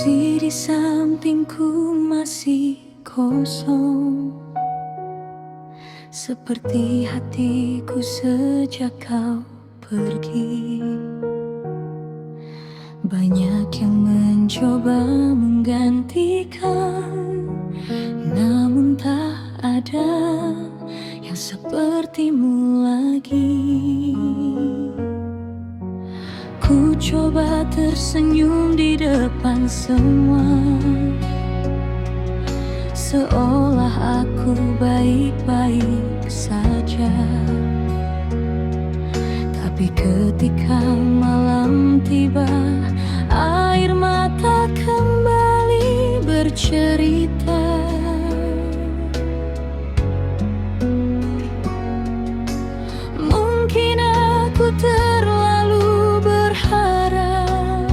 Kursi di sampingku masih kosong, seperti hatiku sejak kau pergi. Banyak yang mencoba menggantikan, namun tak ada yang sepertimu lagi. Ku coba tersenyum di depan semua, seolah aku baik-baik saja. Tapi ketika malam tiba, air mata kembali bercerita. Mungkin aku terlalu berharap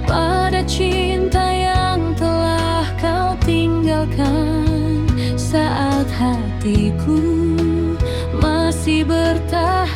pada cinta yang telah kau tinggalkan, saat hatiku masih bertahan.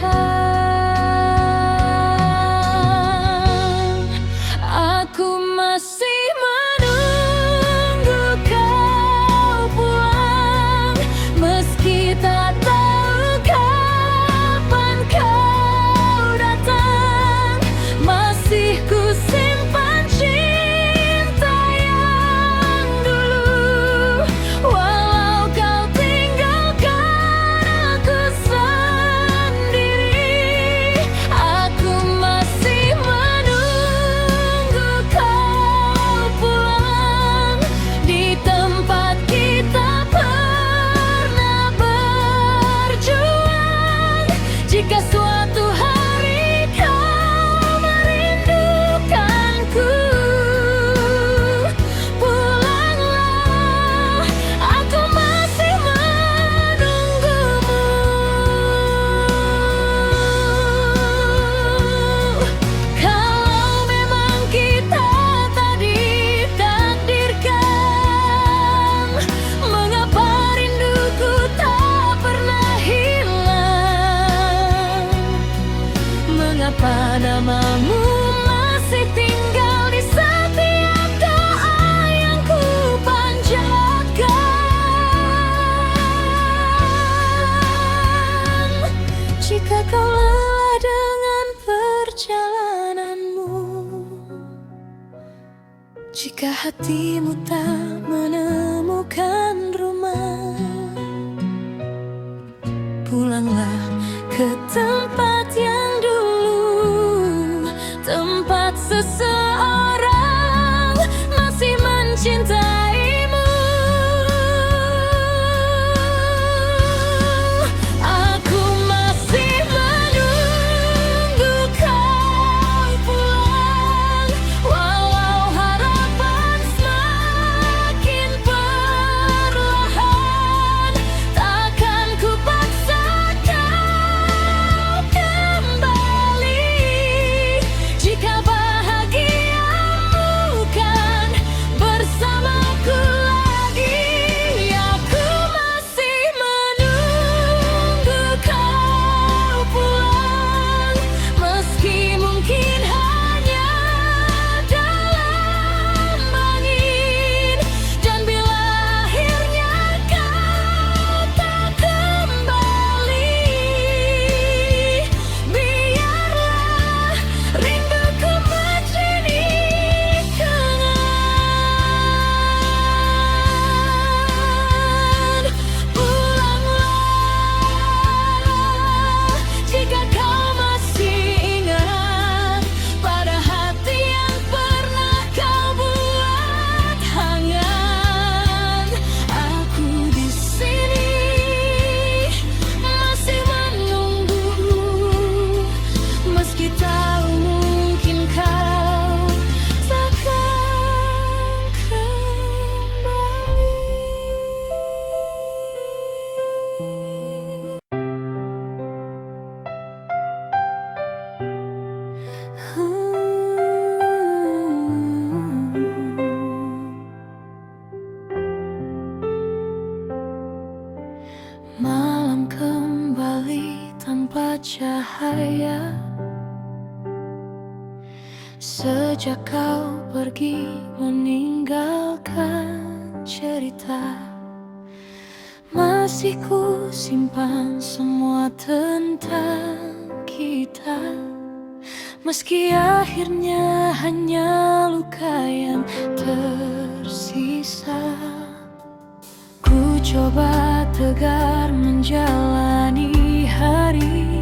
Aku masih menunggu kau pulang, meski tak tahu kapan kau datang. Masih ku simpan cinta yang dulu, walau kau tinggalkan aku sendiri. Aku masih menunggu kau pulang di tempat kita pernah berjuang. Jika suatu hari kau merindukanku, pulanglah, aku masih menunggumu. Kalau memang kita tak ditakdirkan, mengapa rinduku tak pernah hilang? Mengapa namamu masih tinggal di setiap doa yang ku panjatkan? Jika kau lelah dengan perjalananmu, jika hatimu tak menemukan rumah, pulanglah ke tempat yang dulu, tempat seseorang masih mencintaimu. Aku masih menunggu kau pulang, walau harapan semakin perlahan. Takkan ku paksa kau kembali, jika bahagiamu kan bersama Sejak kau pergi meninggalkan cerita, masih ku simpan semua tentang kita. Meski akhirnya hanya luka yang tersisa, ku coba tegar menjalani hari,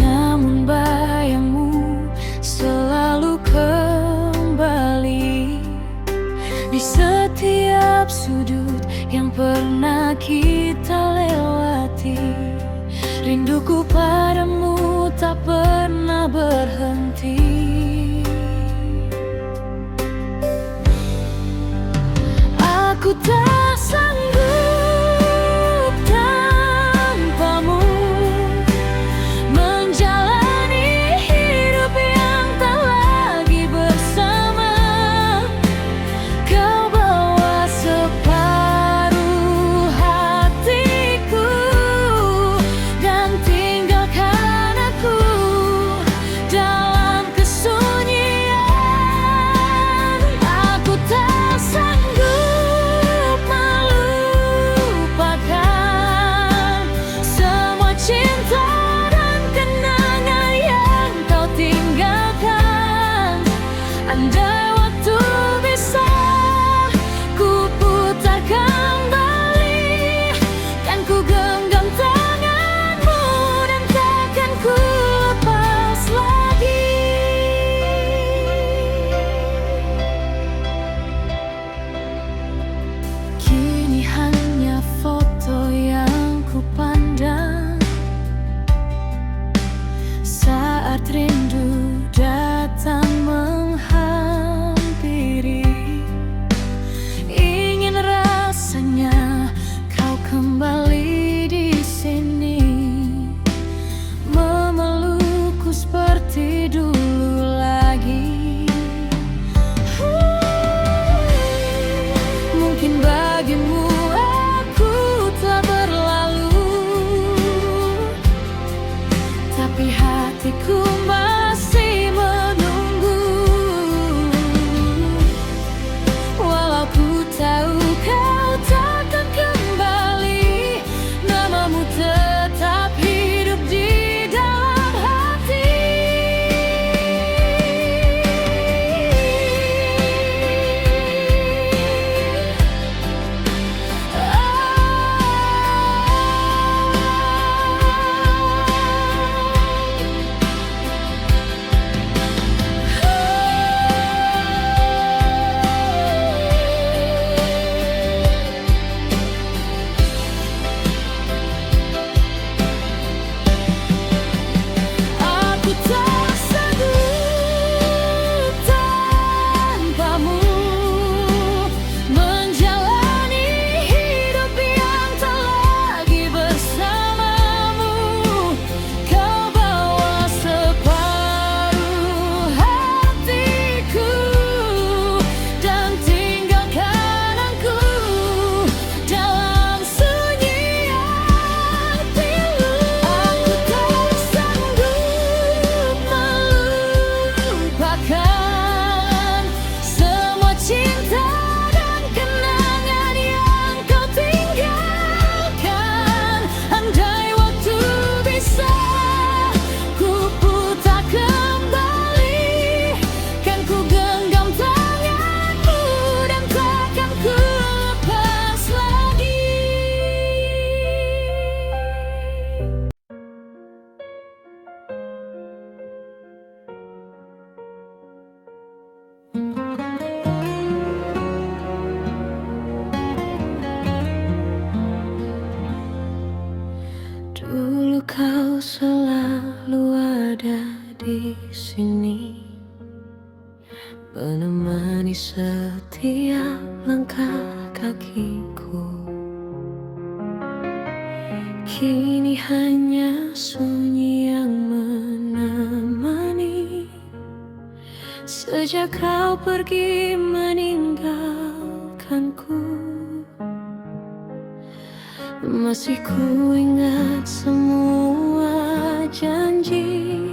namun bayangmu selalu kembali di setiap sudut yang pernah kita lewati. Rinduku padamu tak pernah berhenti. Aku tak sanggup tanpamu menjalani hidup yang tak lagi bersama. Kau bawa separuh hatiku dan tinggalkan aku dalam kesunyian. Aku tak sanggup melupakan semua cinta dan kenangan yang kau tinggalkan. Andai waktu bisa ku putar kembali, kan ku genggam tanganmu dan takkan ku lepas lagi. Kini hanya foto yang ku pandang saat rindu datang menghampiri. Ingin rasanya kau kembali di sini, memelukku seperti dulu lagi. Mungkin bagimu aku telah berlalu, tapi hatiku masih menunggu. Walau ku tahu kau takkan kembali, namamu tetap hidup di dalam hati. Aku tak sanggup tanpamu menjalani hidup yang tak lagi bersamamu. Kau bawa separuh hatiku dan tinggalkan aku dalam sunyian pilu. Aku tak sanggup melupakan semua cinta dan kenangan yang kau tinggalkan. Andai waktu bisa ku putar kembali, kan ku genggam tanganmu dan takkan ku lepas lagi. Dulu kau selalu ada di sini, menemani setiap langkah kakiku. Kini hanya sunyi yang menemani. Sejak kau pergi meninggalkanku, masih ku ingat semua janji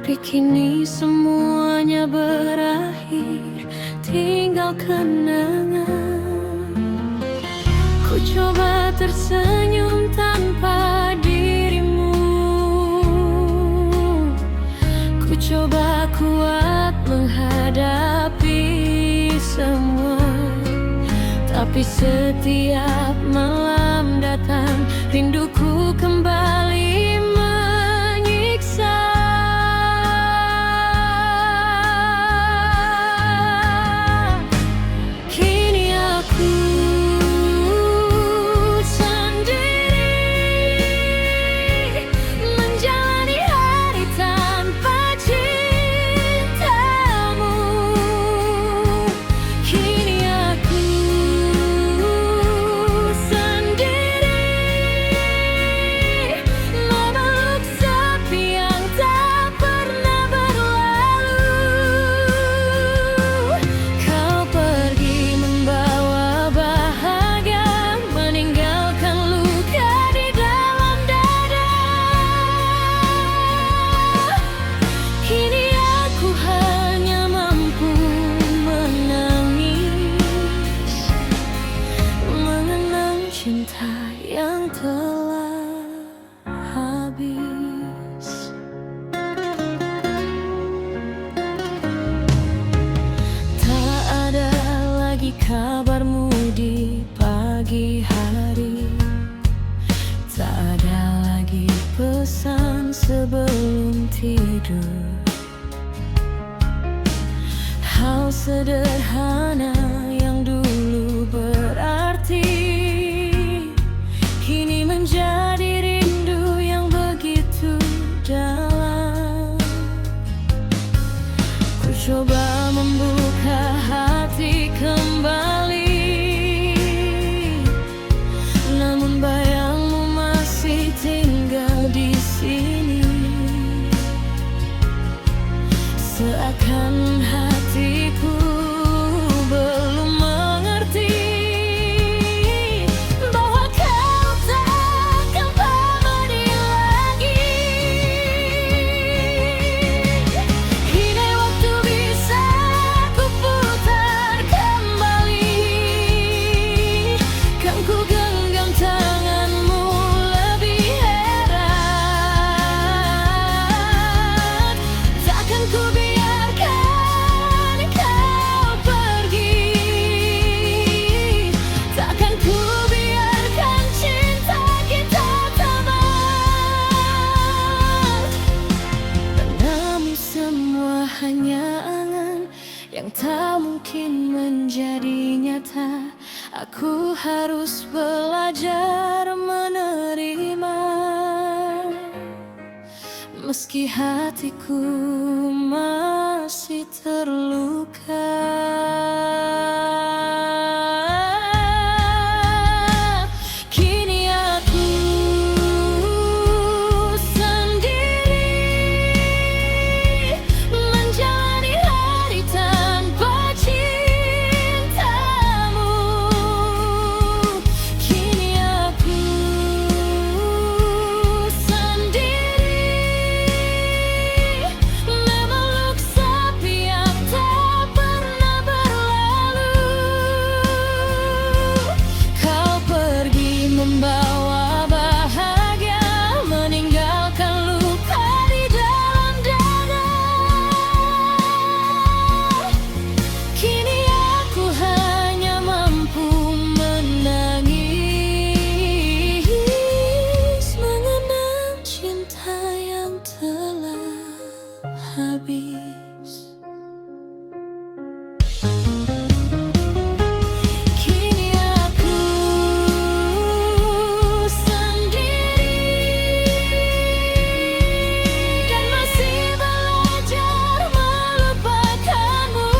Tapi kini semuanya berakhir, tinggal kenangan. Ku coba tersenyum tanpa dirimu, ku coba kuat menghadapi semua. Tapi setiap malam datang, rinduku kembali menyiksa. Kini aku sendiri, menjalani hari tanpa cintamu. Kini aku sendiri, memeluk sepi yang tak pernah berlalu. Kau pergi membawa bahagia, meninggalkan luka di dalam dada. Kini aku hanya mampu menangis, mengenang cinta yang telah habis. Tak ada lagi kabarmu di pagi hari, tak ada lagi pesan sebelum tidur. Hal sederhana yang dulu berarti, kini menjadi rindu yang begitu dalam. Ku coba membuka hati kembali, namun bayangmu masih tinggal di sini. Seakan hatiku belum mengerti bahwa kau tak kembali lagi. Kini waktu bisa ku putar kembali, kan ku genggam tanganmu lebih erat. Takkan ku biarkan kau pergi, takkan ku biarkan cinta kita tamat. Namun semua hanya angan yang tak mungkin menjadi nyata. Aku harus belajar menerima, meski hatiku masih terluka. Kini aku sendiri, menjalani hari tanpa cintamu. Kini aku sendiri, memeluk sepi yang tak pernah berlalu. Kau pergi membawa bahagia, meninggalkan luka di dalam dada. Kini aku hanya mampu menangis, mengenang cinta yang telah habis. Kini aku sendiri, dan masih belajar melupakanmu.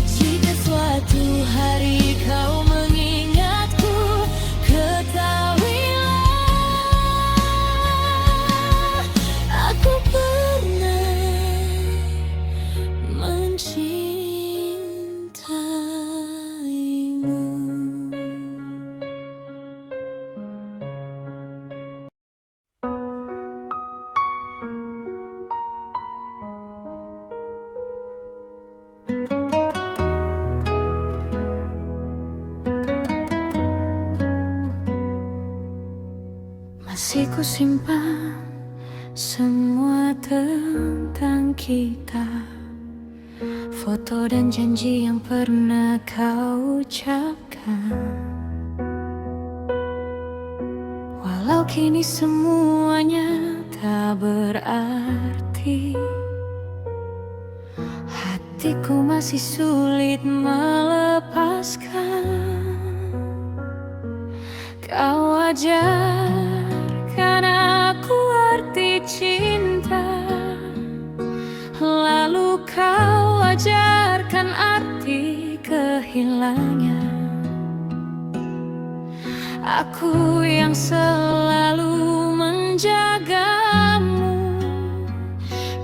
Jika suatu hari kau mengingatku, ketahuilah aku pernah ku simpan semua tentang kita, foto dan janji yang pernah kau ucapkan. Walau kini semuanya tak berarti, hatiku masih sulit melepaskan. Kau ajarkan aku arti cinta, lalu kau ajarkan arti kehilangan. Aku yang selalu menjagamu,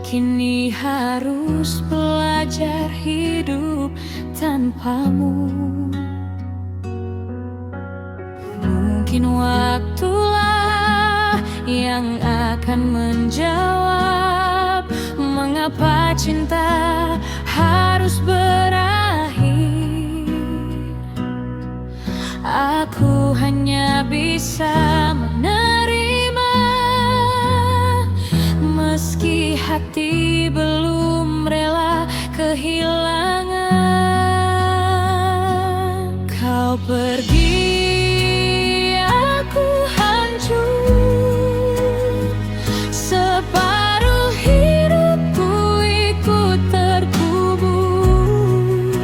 kini harus belajar hidup tanpamu. Mungkin waktulah yang akan menjawab mengapa cinta harus berakhir. Aku hanya bisa menerima, meski hati belum rela kehilangan. Kau pergi, aku hancur, separuh hidupku ikut terkubur.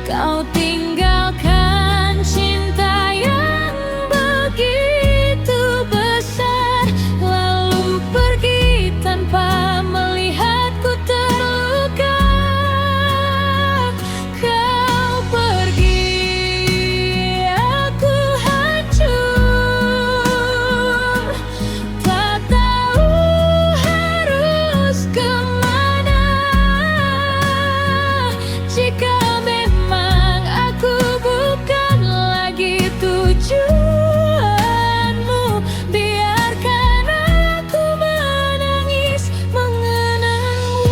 Kau tinggalkan cinta yang begitu besar, lalu pergi tanpa melihatku terluka. Kau pergi, aku hancur, tak tahu harus kemana. Jika memang aku bukan lagi tujuanmu, biarkan aku menangis mengenangmu.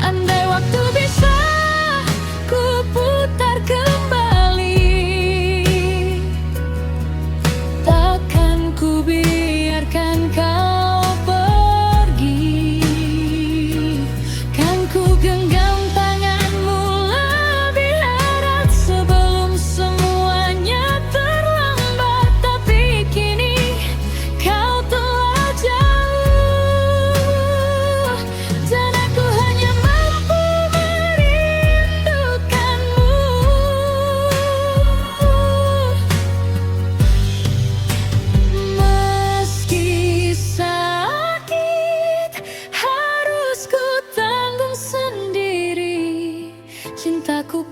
Andai waktu bisa ku putar kembali, takkan ku biarkan kau pergi. Kan ku genggam tanganmu lebih erat sebelum semuanya terlambat. Tapi kini kau telah jauh, dan aku hanya mampu merindukanmu. Meski sakit harus ku tanggung sendiri, cintaku